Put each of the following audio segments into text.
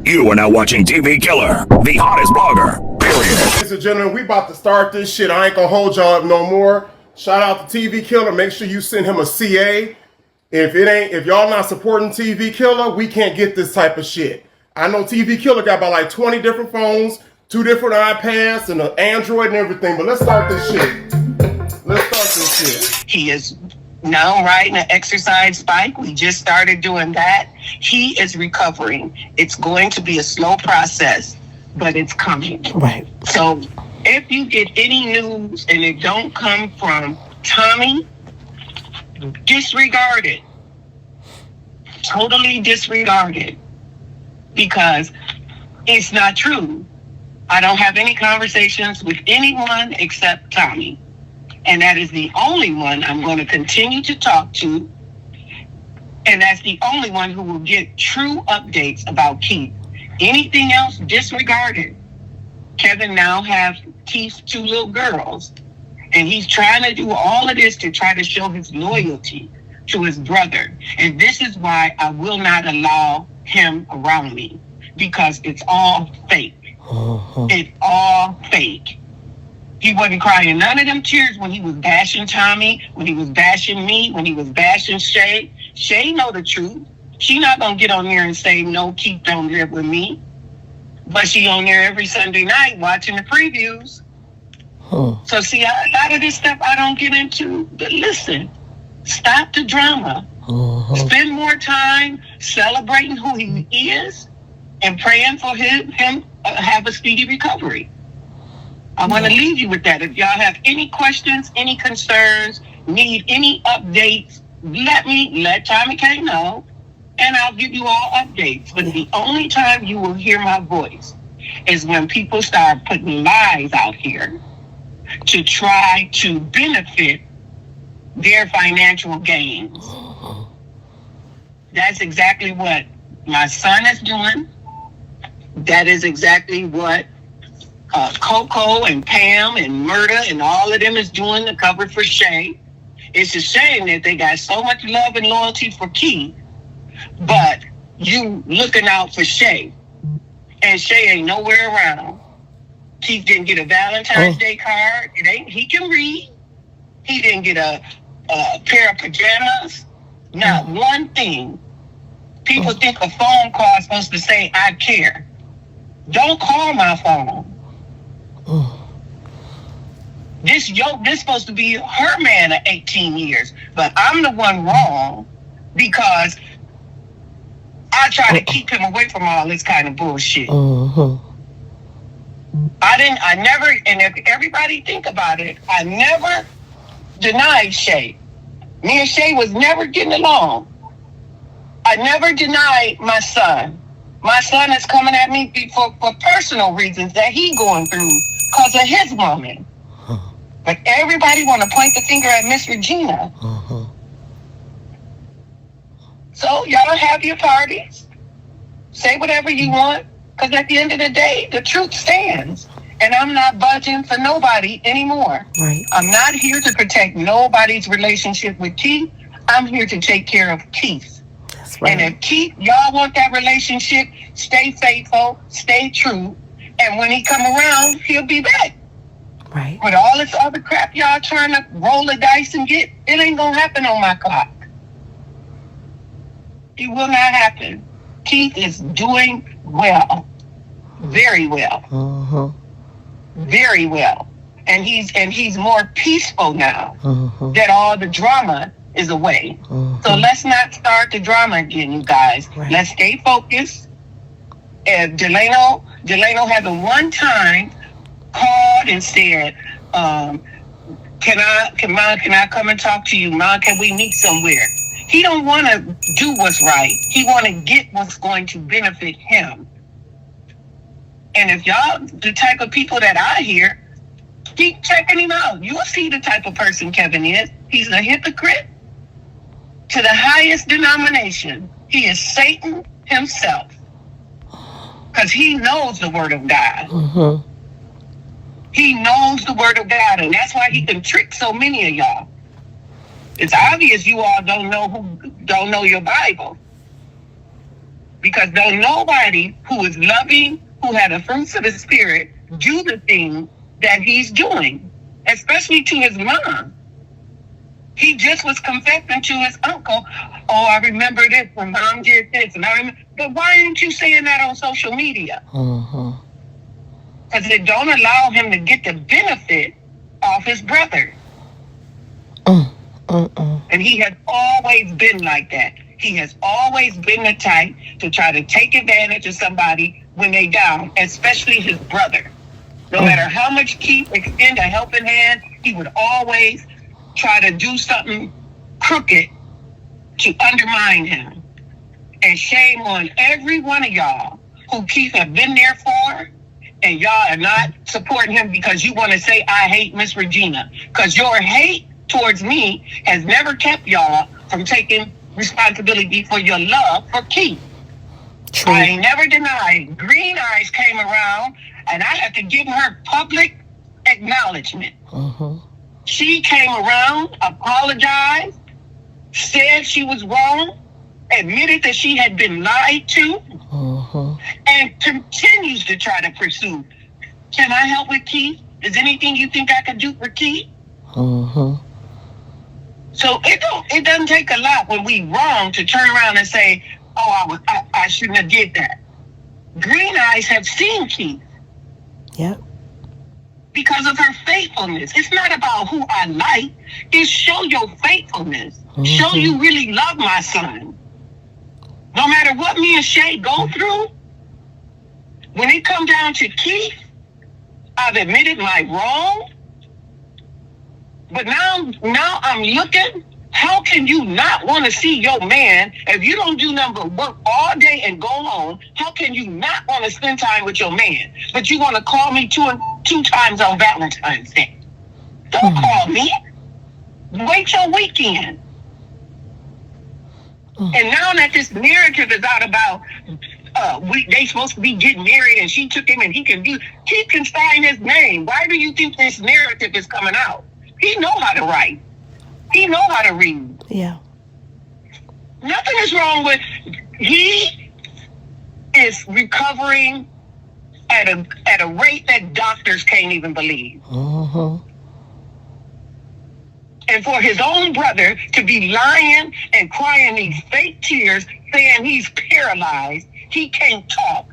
You are now watching TV Killer, the hottest blogger, period. Ladies and gentlemen, we about to start this shit. I ain't gonna hold y'all up no more. Shout out to TV Killer. Make sure you send him a CA. If y'all not supporting TV Killer, we can't get this type of shit. I know TV Killer got about like 20 different phones, 2 different iPads, and an Android and everything. But let's start this shit. Let's start this shit. He is now riding an exercise bike. We just started doing that. He is recovering. It's going to be a slow process, but it's coming. Right. So if you get any news and it don't come from Tommy, disregard it. Totally disregard it. Because it's not true. I don't have any conversations with anyone except Tommy. And that is the only one I'm going to continue to talk to. And that's the only one who will get true updates about Keith. Anything else, disregard it. Kevin now has Keith's 2 little girls. And he's trying to do all of this to try to show his loyalty to his brother. And this is why I will not allow him around me. Because it's all fake. It's all fake. He wasn't crying none of them tears when he was bashing Tommy, when he was bashing me, when he was bashing Shay. Shay know the truth. She not going to get on there and say, no, Keith don't live with me. But she on there every Sunday night watching the previews. So see, a lot of this stuff I don't get into. But listen, stop the drama. Spend more time celebrating who he is and praying for him have a speedy recovery. I want to leave you with that. If y'all have any questions, any concerns, need any updates, let Tomikay know, and I'll give you all updates. But the only time you will hear my voice is when people start putting lies out here to try to benefit their financial gains. That's exactly what my son is doing. That is exactly what Coco and Pam and Murda and all of them is doing to cover for Shay. It's a shame that they got so much love and loyalty for Keith, but you looking out for Shay. And Shay ain't nowhere around. Keith didn't get a Valentine's Day card. He can read. He didn't get a pair of pajamas. Not one thing. People think a phone call is supposed to say, I care. Don't call my phone. This supposed to be her man of 18 years, but I'm the one wrong because I try to keep him away from all this kind of bullshit. I never, and if everybody think about it, I never denied Shay. Me and Shay was never getting along. I never denied my son. My son is coming at me for personal reasons that he going through because of his woman. But everybody want to point the finger at Miss Regina. So y'all have your parties. Say whatever you want. Because at the end of the day, the truth stands. And I'm not budging for nobody anymore. Right. I'm not here to protect nobody's relationship with Keith. I'm here to take care of Keith. That's right. And if Keith, y'all want that relationship, stay faithful, stay true. And when he come around, he'll be back. Right. With all this other crap y'all trying to roll the dice and get, it ain't going to happen on my clock. It will not happen. Keith is doing well. Very well. Very well. And he's more peaceful now that all the drama is away. So let's not start the drama again, you guys. Right. Let's stay focused. And Delano having one time called and said, can I come and talk to you, Mom? Can we meet somewhere? He don't want to do what's right. He want to get what's going to benefit him. And if y'all the type of people that I hear, keep checking him out. You'll see the type of person Kevin is. He's a hypocrite to the highest denomination. He is Satan himself. Because he knows the word of God. He knows the word of God, and that's why he can trick so many of y'all. It's obvious you all don't know your Bible. Because though nobody who is loving, who had the fruits of the Spirit, do the things that he's doing, especially to his mom. He just was confessing to his uncle, oh, I remember this when mom did this. And I remember, but why aren't you saying that on social media? Because it don't allow him to get the benefit of his brother. And he has always been like that. He has always been the type to try to take advantage of somebody when they down, especially his brother. No matter how much Keith extend a helping hand, he would always try to do something crooked to undermine him. And shame on every one of y'all who Keith have been there for, and y'all are not supporting him because you want to say, I hate Miss Regina. Because your hate towards me has never kept y'all from taking responsibility for your love for Keith. True. I never denied. Green Eyes came around, and I had to give her public acknowledgement. She came around, apologized, said she was wrong, admitted that she had been lied to, and continues to try to pursue. Can I help with Keith? Is anything you think I could do for Keith? So it doesn't take a lot when we wrong to turn around and say, oh, I shouldn't have did that. Green Eyes have seen Keith. Yep. Because of her faithfulness. It's not about who I like. It's show your faithfulness. Show you really love my son. No matter what me and Shay go through, when it come down to Keith, I've admitted my wrong. But now I'm looking, how can you not want to see your man if you don't do nothing but work all day and go home? How can you not want to spend time with your man? But you want to call me two times on Valentine's Day. Don't call me. Wait your weekend. And now that this narrative is out about they supposed to be getting married and she took him and he can sign his name. Why do you think this narrative is coming out? He know how to write. He know how to read. Yeah. Nothing is wrong with, he is recovering at a rate that doctors can't even believe. And for his own brother to be lying and crying these fake tears, saying he's paralyzed, he can't talk,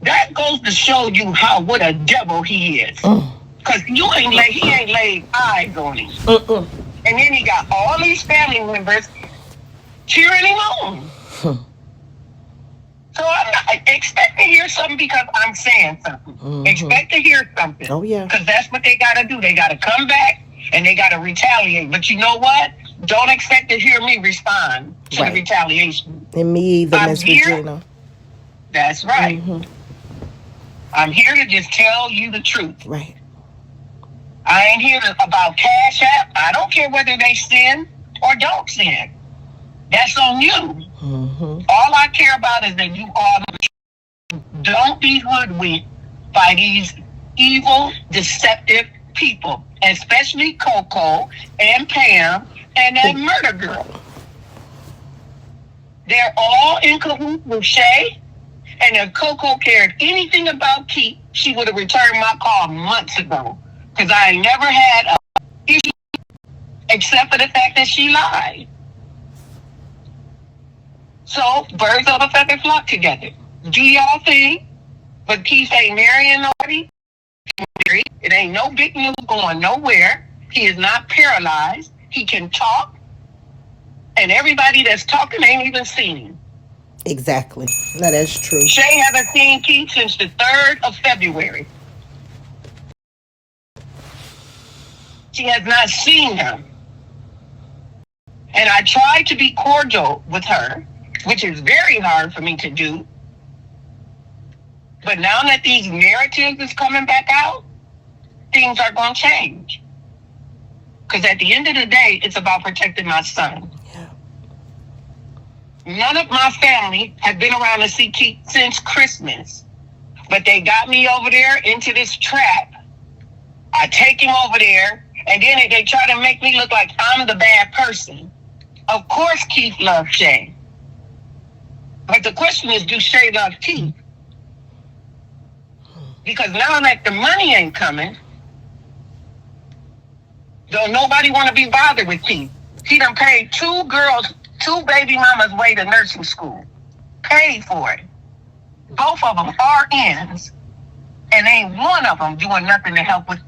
that goes to show you what a devil he is. Because he ain't laid eyes on him. And then he got all these family members cheering him on. So I'm not expect to hear something because I'm saying something. Expect to hear something. Oh, yeah. Because that's what they got to do. They got to come back and they got to retaliate. But you know what? Don't expect to hear me respond to the retaliation. And me either, Miss Regina. That's right. I'm here to just tell you the truth. Right. I ain't here about Cash App. I don't care whether they sin or don't sin. That's on you. All I care about is that you all don't be hoodwinked by these evil, deceptive people, especially Coco and Pam and that murder girl. They're all in cahoots with Shay. And if Coco cared anything about Keith, she would have returned my call months ago. Because I never had an issue except for the fact that she lied. So, birds of a feather flock together. Do y'all think? But Keith ain't marrying nobody. It ain't no big news going nowhere. He is not paralyzed. He can talk. And everybody that's talking ain't even seen him. Exactly. No, that's true. Shay haven't seen Keith since the 3rd of February. She has not seen him. And I tried to be cordial with her, which is very hard for me to do. But now that these narratives is coming back out, things are going to change. Because at the end of the day, it's about protecting my son. Yeah. None of my family have been around to see Keith since Christmas. But they got me over there into this trap. I take him over there, and then they try to make me look like I'm the bad person. Of course Keith loves Shay. But the question is, do Shay love Keith? Because now that the money ain't coming, don't nobody want to be bothered with Keith. He done paid 2 baby mamas' way to nursing school. Paid for it. Both of them RNs. And ain't one of them doing nothing to help with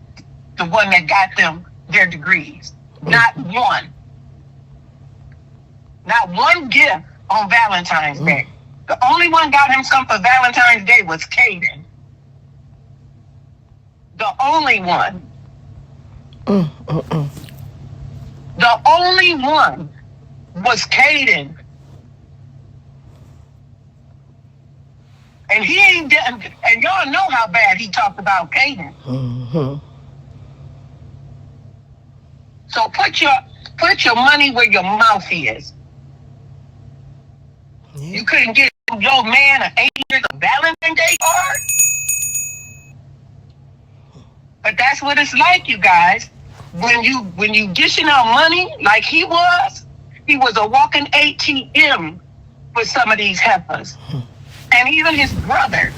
the one that got them their degrees. Not one. Not one gift on Valentine's Day. The only one got him something for Valentine's Day was Caden. The only one. The only one was Caden. And he ain't done, and y'all know how bad he talked about Caden. So put your money where your mouth is. Yeah. You couldn't get your man an 8 years of Valentine's Day card? But that's what it's like, you guys. When you dishing out money like he was a walking ATM for some of these heifers. And even his brother.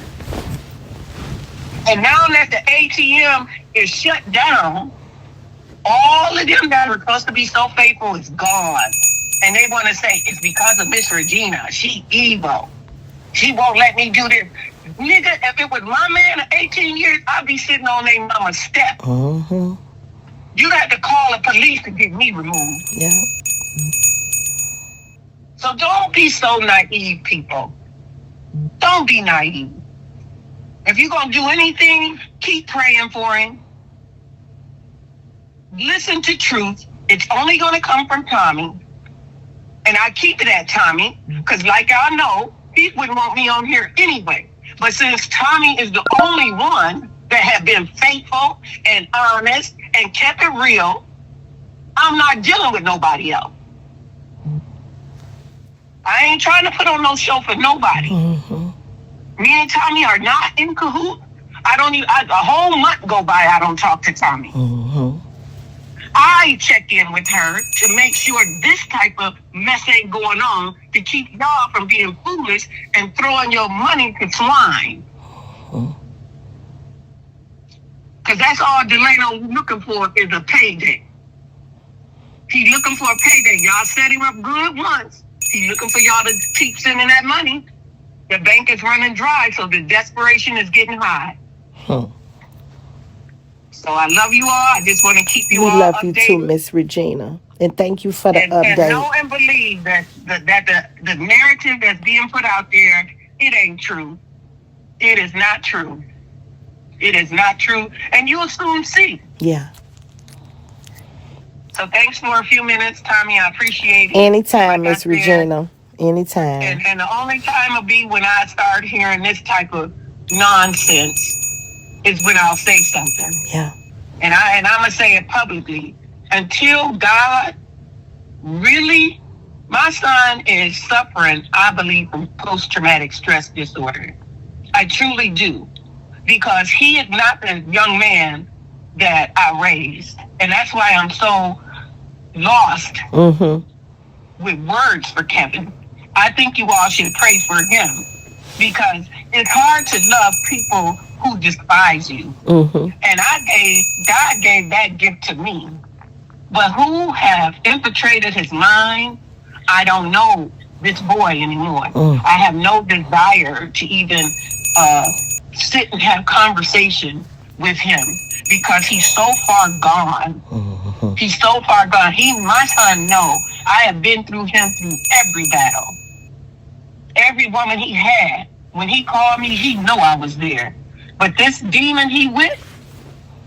And now that the ATM is shut down, all of them that were supposed to be so faithful is gone. And they want to say it's because of Miss Regina. She evil. She won't let me do this. Nigga, if it was my man of 18 years, I'd be sitting on their mama's step. You had to call the police to get me removed. Yeah. So don't be so naive, people. Don't be naive. If you're going to do anything, keep praying for him. Listen to truth. It's only going to come from Tommy. And I keep it at Tommy, because like I know, he wouldn't want me on here anyway. But since Tommy is the only one that have been faithful and honest and kept it real, I'm not dealing with nobody else. I ain't trying to put on no show for nobody. Me and Tommy are not in cahoots. A whole month go by, I don't talk to Tommy. I check in with her to make sure this type of mess ain't going on to keep y'all from being foolish and throwing your money to swine. Because that's all Delano looking for is a payday. He looking for a payday. Y'all set him up good once. He looking for y'all to keep sending that money. The bank is running dry, so the desperation is getting high. So I love you all. I just want to keep you all updated. We love you too, Miss Regina. And thank you for the update. And know and believe that the narrative that's being put out there, it ain't true. It is not true. It is not true. And you'll soon see. Yeah. So thanks for a few minutes, Tommy. I appreciate it. Anytime, Miss Regina. Anytime. And the only time will be when I start hearing this type of nonsense is when I'll say something. Yeah. And I'm going to say it publicly. Until God really, my son is suffering, I believe, from post-traumatic stress disorder. I truly do. Because he is not the young man that I raised. And that's why I'm so lost with words for Kevin. I think you all should pray for him. Because it's hard to love people who despise you. And God gave that gift to me. But who have infiltrated his mind, I don't know this boy anymore. I have no desire to even sit and have conversation with him because he's so far gone. He's so far gone. My son, I have been through him through every battle. Every woman he had, when he called me, he know I was there. But this demon he with,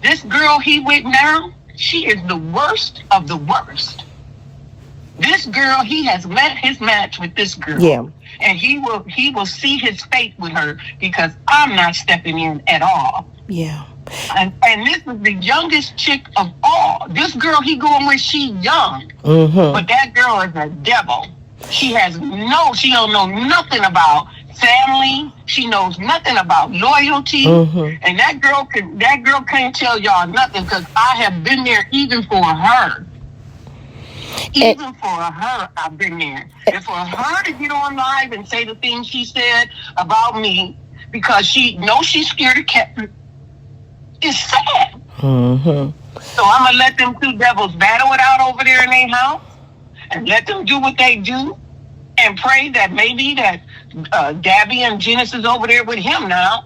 this girl he with now, she is the worst of the worst. This girl, he has met his match with this girl. Yeah. And he will see his fate with her because I'm not stepping in at all. Yeah. And this is the youngest chick of all. This girl he going with, she young. But that girl is a devil. She don't know nothing about family. She knows nothing about loyalty. And that girl can't tell y'all nothing because I have been there even for her. Even for her, I've been there. And for her to get on live and say the things she said about me because she knows she's scared of cat is sad. Mm-hmm. So I'm going to let them two devils battle it out over there in their house and let them do what they do and pray that maybe that Gabby and Genesis over there with him now,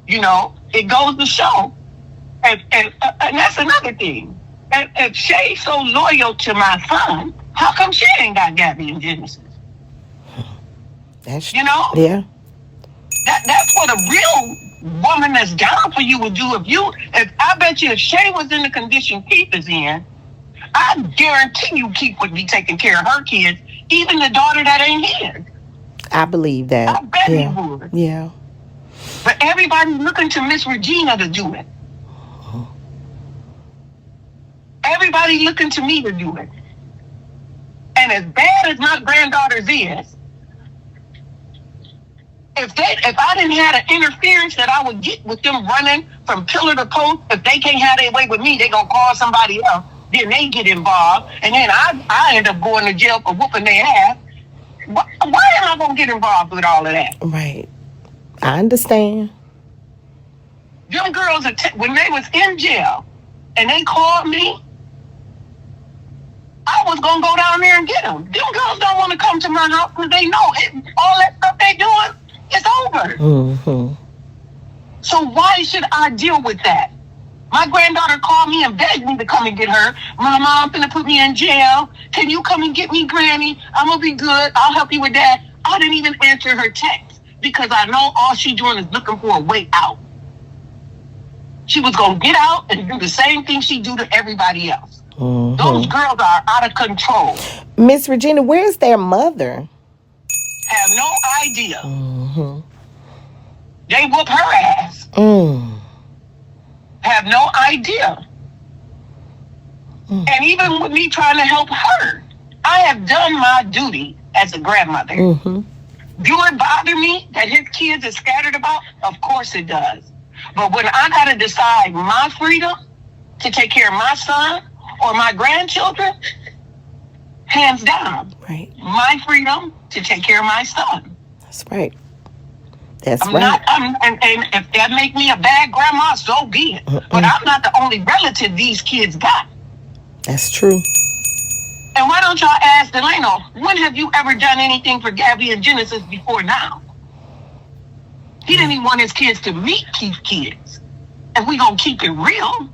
you know, it goes to show. And that's another thing. And if Shay's so loyal to my son, how come Shay ain't got Gabby and Genesis? That's, you know? Yeah. That's what a real woman that's down for you would do. If I bet you if Shay was in the condition Keith is in, I guarantee you Keith would be taking care of her kids, even the daughter that ain't his. I believe that. I bet he would. Yeah. But everybody's looking to Miss Regina to do it. Everybody looking to me to do it. And as bad as my granddaughters is, if I didn't have an interference that I would get with them running from pillar to post, if they can't have their way with me, they gonna call somebody else. Then they get involved, and then I end up going to jail for whooping their ass. Why am I gonna get involved with all of that? Right. I understand. Them girls, when they was in jail, and they called me, I was gonna go down there and get them. Them girls don't want to come to my house because they know all that stuff they doing is over. Mm-hmm. So why should I deal with that? My granddaughter called me and begged me to come and get her. My mom finna put me in jail. Can you come and get me, Granny? I'm gonna be good. I'll help you with that. I didn't even answer her text because I know all she doing is looking for a way out. She was gonna get out and do the same thing she do to everybody else. Mm-hmm. Those girls are out of control. Miss Regina, where's their mother? Have no idea. Mm-hmm. They whoop her ass. Have no idea. And even with me trying to help her, I have done my duty as a grandmother. Mm-hmm. Do it bother me that his kids are scattered about? Of course it does. But when I got to decide my freedom to take care of my son or my grandchildren, hands down, right. My freedom to take care of my son. That's right. That's I'm right. not, and if that make me a bad grandma, so be it. Mm-mm. But I'm not the only relative these kids got. That's true. And why don't y'all ask Delano, when have you ever done anything for Gabby and Genesis before now? He didn't even want his kids to meet Keith's kids. And we gonna keep it real.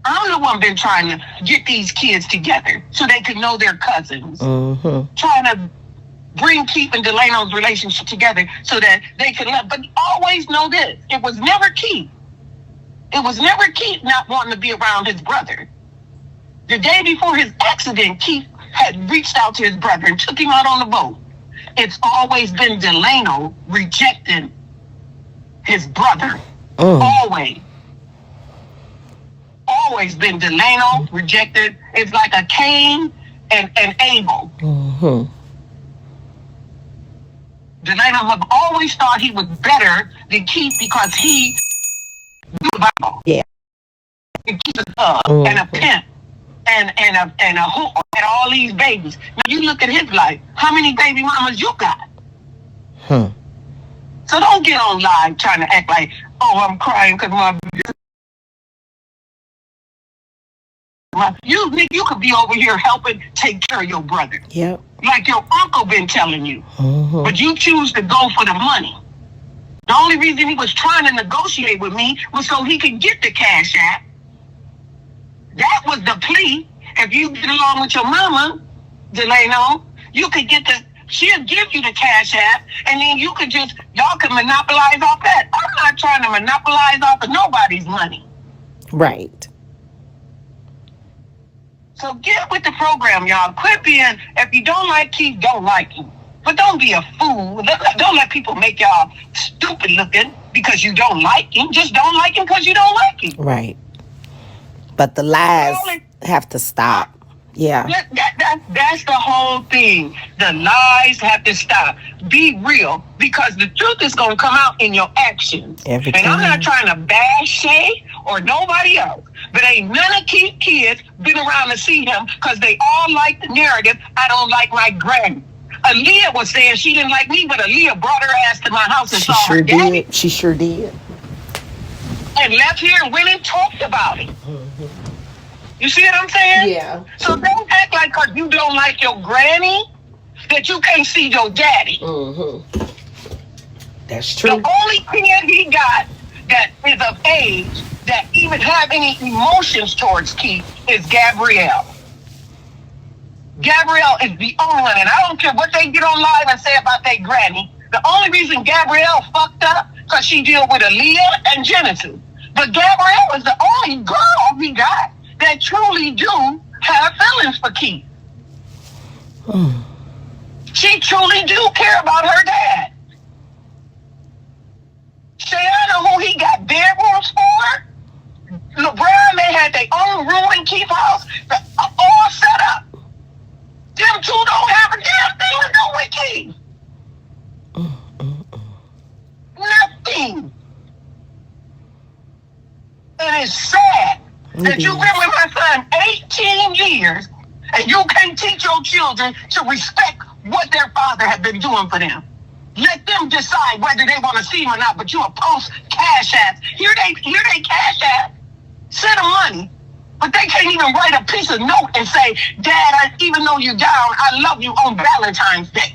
I'm the one been trying to get these kids together so they could know their cousins. Mm-hmm. Trying to bring Keith and Delano's relationship together so that they could love. But always know this, it was never Keith. It was never Keith not wanting to be around his brother. The day before his accident, Keith had reached out to his brother and took him out on the boat. It's always been Delano rejecting his brother. Always. Always been Delano rejected. It's like a Cain and Abel. Mm-hmm. Delano have always thought he was better than Keith because he knew the Bible. Yeah. And Keith a thug and a pimp and a hook and all these babies. Now you look at his life. How many baby mamas you got? So don't get on live trying to act like, oh, I'm crying because you could be over here helping take care of your brother. Yep. Like your uncle been telling you. Mm-hmm. But you choose to go for the money. The only reason he was trying to negotiate with me was so he could get the cash app. That was the plea. If you get along with your mama, Delano, you could get she'll give you the cash app, and then you could y'all can monopolize off that. I'm not trying to monopolize off of nobody's money. Right. So get with the program, y'all. Quit being, if you don't like Keith, don't like him. But don't be a fool. Don't let people make y'all stupid looking because you don't like him. Just don't like him because you don't like him. Right. But the lies have to stop. Yeah. That's the whole thing. The lies have to stop. Be real, because the truth is going to come out in your actions. Every and I'm time. not trying to bash Shay or nobody else, But ain't none of Keith's kids been around to see him because they all like the narrative, I don't like my granny. Aaliyah was saying she didn't like me, but Aaliyah brought her ass to my house and She saw sure her daddy. did. She sure did. And left here and went and talked about it. You see what I'm saying? Yeah. So don't act like because you don't like your granny that you can't see your daddy. Mm-hmm. That's true. The only kid he got that is of age that even have any emotions towards Keith is Gabrielle. Gabrielle is the only one, and I don't care what they get on live and say about their granny. The only reason Gabrielle fucked up because she deal with Aaliyah and Genesis. But Gabrielle is the only girl we got that truly do have feelings for Keith. She truly do care about her dad. Shay, I know who he got bedrooms for. LeBron, they had their own room in Keith's house, all set up. Them two don't have a damn thing to do with Keith. Nothing. And it's sad that you've been with my son 18 years and you can't teach your children to respect what their father has been doing for them. Let them decide whether they want to see him or not, but you will post cash apps. Here they cash app. Send them money. But they can't even write a piece of note and say, Dad, even though you're down, I love you on Valentine's Day.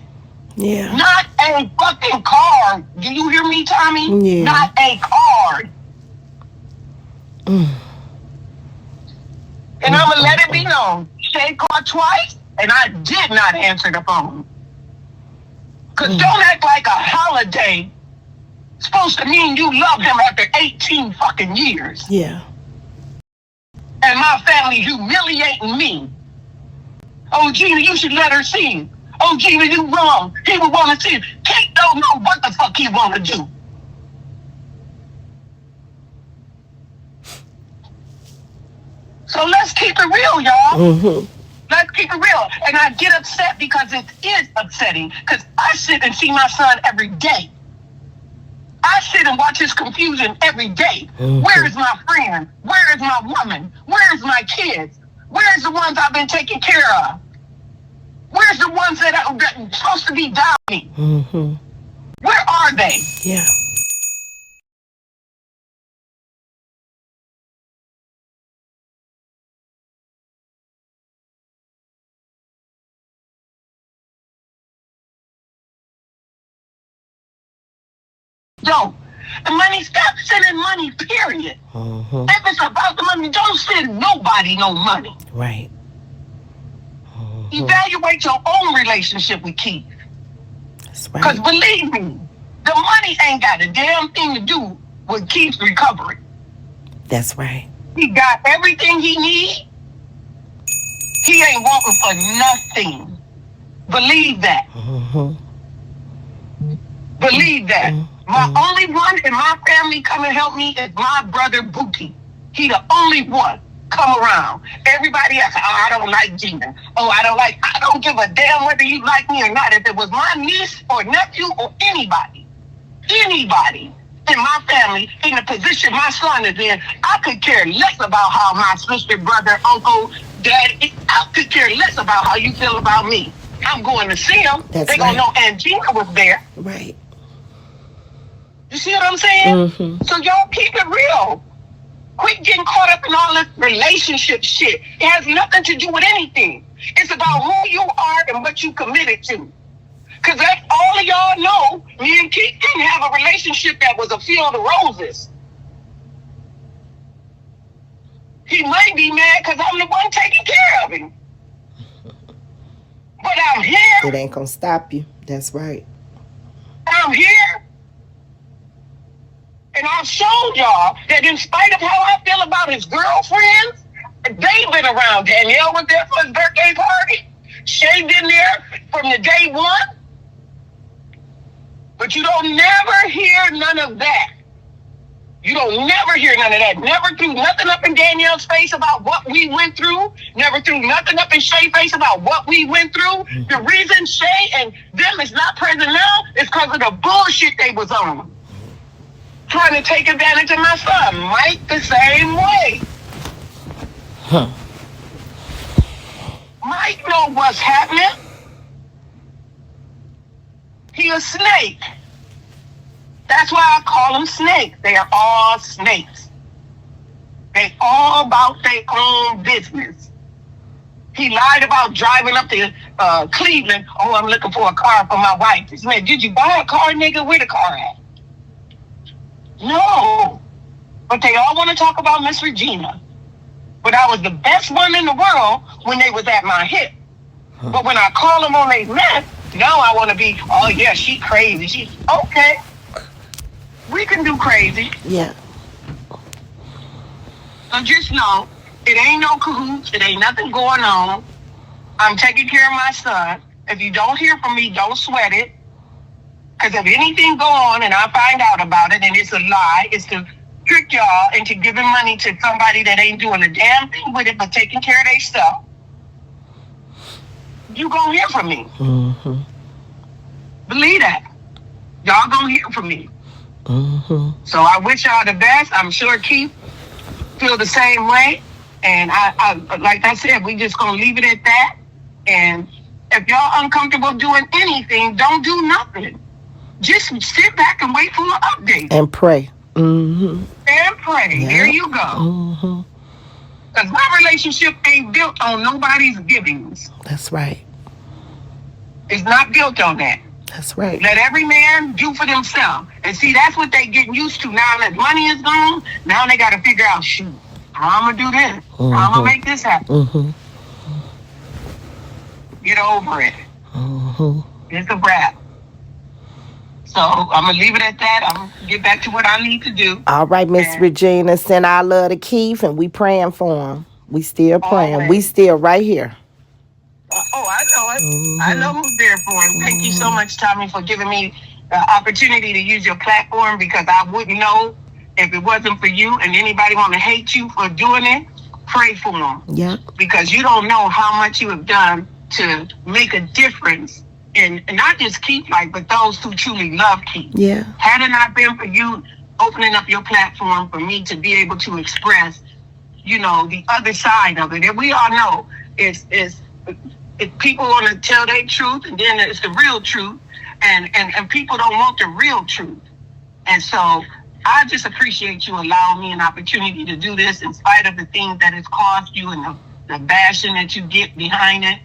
Yeah. Not a fucking card. Do you hear me, Tommy? Yeah. Not a card. And I'm going to let it be known. Shay called twice, and I did not answer the phone. Because don't act like a holiday supposed to mean you love him after 18 fucking years. Yeah. And my family humiliating me. Oh, Gina, you should let her see him. Oh, Gina, you wrong. He would want to see him. Kate don't know what the fuck he want to do. So let's keep it real, y'all. Mm-hmm. Let's keep it real. And I get upset because it is upsetting. Because I sit and see my son every day. I sit and watch his confusion every day. Mm-hmm. Where is my friend? Where is my woman? Where is my kids? Where's the ones I've been taking care of? Where's the ones that are supposed to be down me? Mm-hmm. Where are they? Yeah. Don't. The money, stop sending money, period. Mm-hmm. If it's about the money, don't send nobody no money. Right. Evaluate your own relationship with Keith. That's Because right. believe me, the money ain't got a damn thing to do with Keith's recovery. That's right. He got everything he needs. He ain't walking for nothing. Believe that. Mm-hmm. Believe that. My only one in my family come and help me is my brother Bookie. He the only one come around. Everybody else, oh, I don't like Gina. Oh, I don't give a damn whether you like me or not. If it was my niece or nephew or anybody in my family in the position my son is in, I could care less about how my sister, brother, uncle, dad, I could care less about how you feel about me. I'm going to see them. That's They gonna right. know Aunt Gina was there. Right. You see what I'm saying? Mm-hmm. So y'all keep it real. Quit getting caught up in all this relationship shit. It has nothing to do with anything. It's about who you are and what you committed to. Because all of y'all know, me and Keith didn't have a relationship that was a field of roses. He might be mad because I'm the one taking care of him. But I'm here. It ain't gonna stop you. That's right. I'm here. And I've showed y'all that in spite of how I feel about his girlfriends, they've been around. Danielle was there for his birthday party. Shay been there from the day one. But you don't never hear none of that. You don't never hear none of that. Never threw nothing up in Danielle's face about what we went through. Never threw nothing up in Shay's face about what we went through. The reason Shay and them is not present now is because of the bullshit they was on. Trying to take advantage of my son. Mike the same way. Mike know what's happening. He a snake. That's why I call them snakes. They are all snakes. They all about their own business. He lied about driving up to Cleveland. Oh, I'm looking for a car for my wife. He said, did you buy a car, nigga? Where the car at? No. But they all want to talk about Miss Regina. But I was the best one in the world when they was at my hip. But when I call them on their mess, now I want to be, oh yeah, she crazy. She okay. We can do crazy. Yeah. So just know, it ain't no cahoots. It ain't nothing going on. I'm taking care of my son. If you don't hear from me, don't sweat it. Because if anything go on and I find out about it and it's a lie, it's to trick y'all into giving money to somebody that ain't doing a damn thing with it but taking care of their stuff, you gonna hear from me. Mm-hmm. Believe that. Y'all gonna hear from me. Mm-hmm. So I wish y'all the best. I'm sure Keith feel the same way. And I like I said, we just gonna leave it at that. And if y'all uncomfortable doing anything, don't do nothing. Just sit back and wait for an update. And pray. Mm-hmm. And pray. Yep. There you go. Mm-hmm. Because my relationship ain't built on nobody's givings. That's right. It's not built on that. That's right. Let every man do for themselves. And see, that's what they getting used to. Now that money is gone, now they got to figure out, shoot, how I'm going to do this? Mm-hmm. How I'm going to make this happen? Mm-hmm. Get over it. Mm-hmm. It's a wrap. So I'm going to leave it at that. I'm going to get back to what I need to do. All right, Miss Regina, send our love to Keith, and we praying for him. We still praying. Always. We still right here. Oh, I know it. Mm-hmm. I know who's there for him. Thank you so much, Tommy, for giving me the opportunity to use your platform, because I wouldn't know if it wasn't for you. And anybody want to hate you for doing it, pray for them. Yeah. Because you don't know how much you have done to make a difference in not just Keith life, but those who truly love Keith. Yeah. Had it not been for you opening up your platform for me to be able to express, you know, the other side of it. And we all know it's people want to tell their truth, and then it's the real truth, and people don't want the real truth. And so I just appreciate you allowing me an opportunity to do this in spite of the things that it's cost you and the bashing that you get behind it.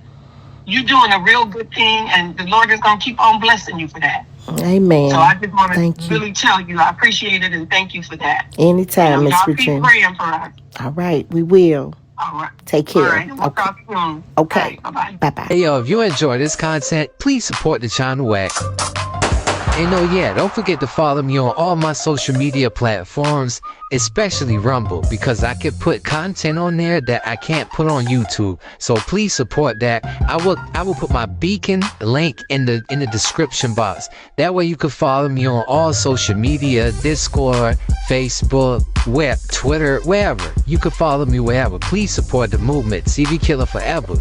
You're doing a real good thing, and the Lord is going to keep on blessing you for that. Amen. So I just want to Thank you. really tell you I appreciate it, and thank you for that. Anytime, Miss y'all keep Regina. praying for us. All right, we will. All right. Take care. All right. We'll Okay. talk soon. Okay. All right, bye-bye. Bye-bye. Hey yo, if you enjoy this content, please support the channel at. And oh yeah, don't forget to follow me on all my social media platforms, especially Rumble, because I can put content on there that I can't put on YouTube. So please support that. I will put my beacon link in the description box. That way you can follow me on all social media, Discord, Facebook, Twitter, wherever. You can follow me wherever. Please support the movement. CV Killer forever.